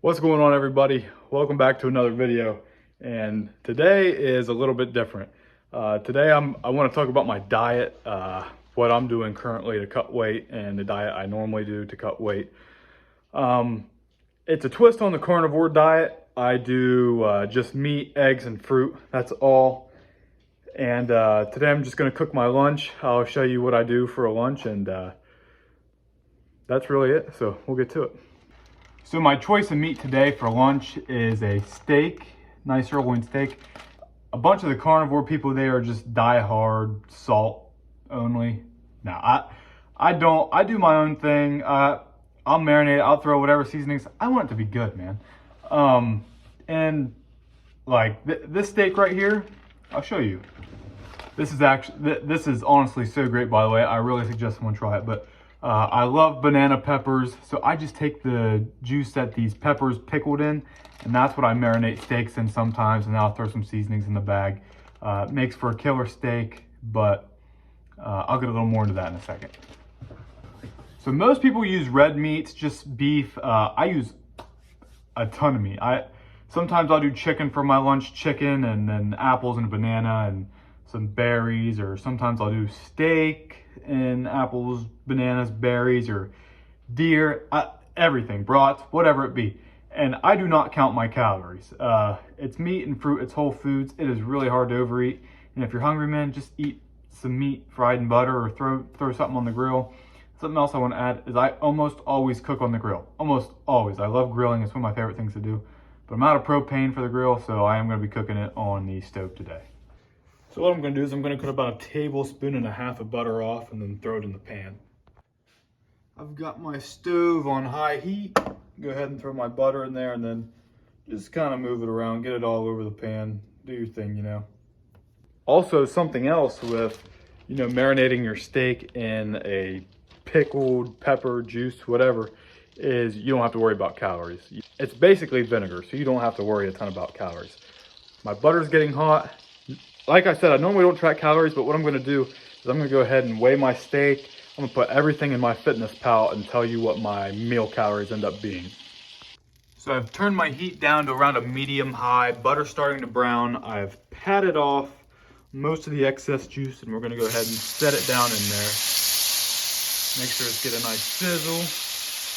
What's going on, everybody? Welcome back to another video. And today is a little bit different. Today I want to talk about my diet, what I'm doing currently to cut weight, and the diet I normally do to cut weight. It's a twist on the carnivore diet. I do just meat, eggs, and fruit. That's all. And today I'm just going to cook my lunch. I'll show you what I do for a lunch, and that's really it. So we'll get to it. So my choice of meat today for lunch is a steak, nice sirloin steak. A bunch of the carnivore people, they are just die-hard salt only. Now, I don't. I do my own thing. I'll marinate it. I'll throw whatever seasonings. I want it to be good, man. And like this steak right here, I'll show you. This is honestly so great, by the way. I really suggest someone try it. But I love banana peppers, so I just take the juice that these peppers pickled in, and that's what I marinate steaks in sometimes, and then I'll throw some seasonings in the bag. It makes for a killer steak, but I'll get a little more into that in a second. So most people use red meats, just beef. I use a ton of meat. Sometimes I'll do chicken for my lunch, chicken, and then apples and a banana and some berries, or sometimes I'll do steak and apples, bananas, berries, or deer, everything, brats, whatever it be. And I do not count my calories. It's meat and fruit, it's whole foods. It is really hard to overeat. And if you're hungry, man, just eat some meat fried in butter, or throw something on the grill. Something else I want to add is I almost always cook on the grill. Almost always. I love grilling. It's one of my favorite things to do. But I'm out of propane for the grill, so I am going to be cooking it on the stove today. So what I'm going to do is I'm going to cut about 1.5 tablespoons of butter off and then throw it in the pan. I've got my stove on high heat. Go ahead and throw my butter in there and then just kind of move it around, get it all over the pan. Do your thing, you know. Also, something else with, marinating your steak in a pickled pepper juice, whatever, is you don't have to worry about calories. It's basically vinegar, so you don't have to worry a ton about calories. My butter's getting hot. Like I said, I normally don't track calories, but what I'm going to do is I'm going to go ahead and weigh my steak. I'm going to put everything in my fitness pal and tell you what my meal calories end up being. So I've turned my heat down to around a medium high. Butter's starting to brown. I've patted off most of the excess juice, and we're going to go ahead and set it down in there. Make sure it's getting a nice sizzle.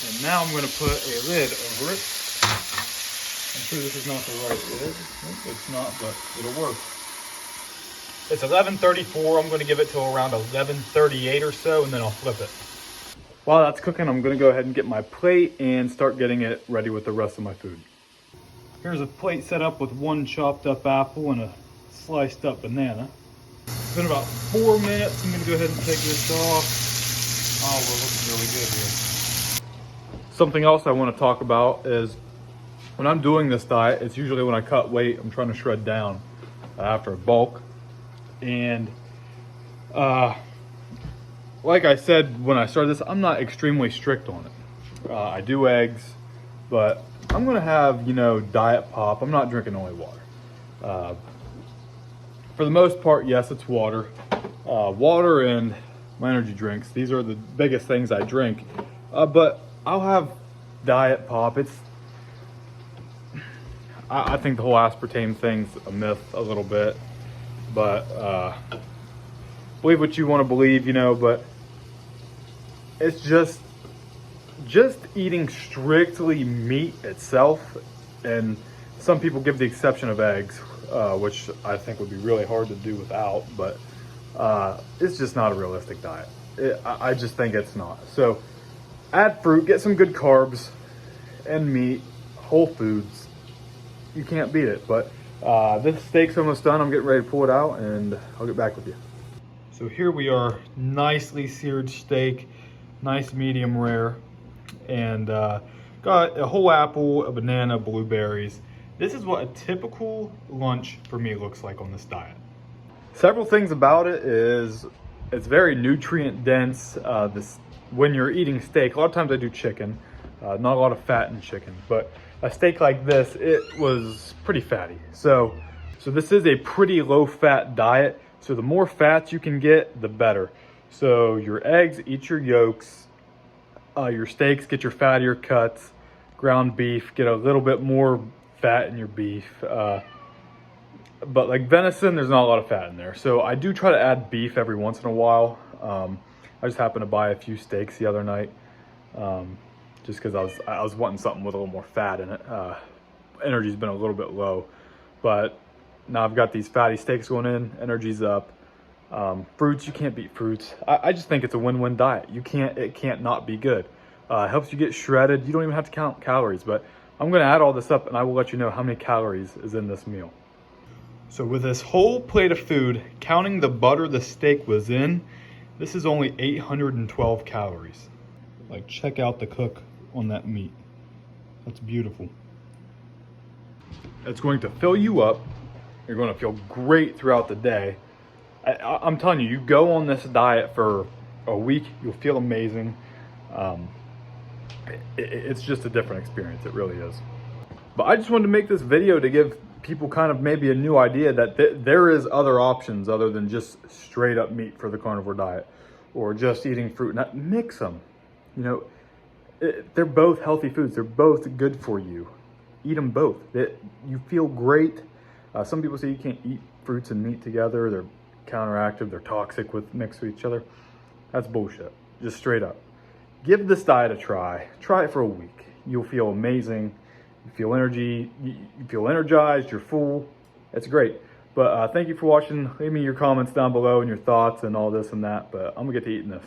And now I'm going to put a lid over it. I'm sure this is not the right lid. Nope, it's not, but it'll work. It's 11:34. I'm going to give it till around 11:38 or so, and then I'll flip it. While that's cooking, I'm going to go ahead and get my plate and start getting it ready with the rest of my food. Here's a plate set up with 1 chopped up apple and a sliced up banana. It's been about 4 minutes. I'm going to go ahead and take this off. Oh, we're looking really good here. Something else I want to talk about is when I'm doing this diet, it's usually when I cut weight, I'm trying to shred down after a bulk. And like I said when I started this, I'm not extremely strict on it. I do eggs, but I'm gonna have diet pop. I'm not drinking only water. For the most part, yes, it's water. Water and my energy drinks. These are the biggest things I drink. But I'll have diet pop. I think the whole aspartame thing's a myth a little bit. But believe what you want to believe, but it's just eating strictly meat itself. And some people give the exception of eggs, which I think would be really hard to do without, but it's just not a realistic diet. I just think it's not. So add fruit, get some good carbs and meat, whole foods. You can't beat it. But this steak's almost done. I'm getting ready to pull it out, and I'll get back with you. So here we are, nicely seared steak, nice medium rare, and got a whole apple, a banana, blueberries. This is what a typical lunch for me looks like on this diet. Several things about it is it's very nutrient dense. When you're eating steak, a lot of times I do chicken, not a lot of fat in chicken, but a steak like this, it was pretty fatty. So this is a pretty low fat diet. So the more fats you can get, the better. So your eggs, eat your yolks. Your steaks, get your fattier cuts. ground beef, get a little bit more fat in your beef. But like venison, there's not a lot of fat in there. So I do try to add beef every once in a while. I just happened to buy a few steaks the other night, just because I was wanting something with a little more fat in it. Energy's been a little bit low, but now I've got these fatty steaks going in. Energy's up. Fruits, you can't beat fruits. I just think it's a win-win diet. It can't not be good. Helps you get shredded. You don't even have to count calories, but I'm gonna add all this up and I will let you know how many calories is in this meal. So with this whole plate of food, counting the butter the steak was in, this is only 812 calories. Like, check out the cook on that meat. That's beautiful. It's going to fill you up. You're going to feel great throughout the day. I'm telling you, you go on this diet for a week, you'll feel amazing. It's just a different experience, it really is. But I just wanted to make this video to give people kind of maybe a new idea that there is other options other than just straight up meat for the carnivore diet, or just eating fruit. Not mix them. You know, they're both healthy foods. They're both good for you. Eat them both. You feel great. Some people say you can't eat fruits and meat together. They're counteractive. They're toxic mixed with each other. That's bullshit. Just straight up. Give this diet a try. Try it for a week. You'll feel amazing. You feel energy. You feel energized. You're full. It's great. But thank you for watching. Leave me your comments down below and your thoughts and all this and that. But I'm gonna get to eating this.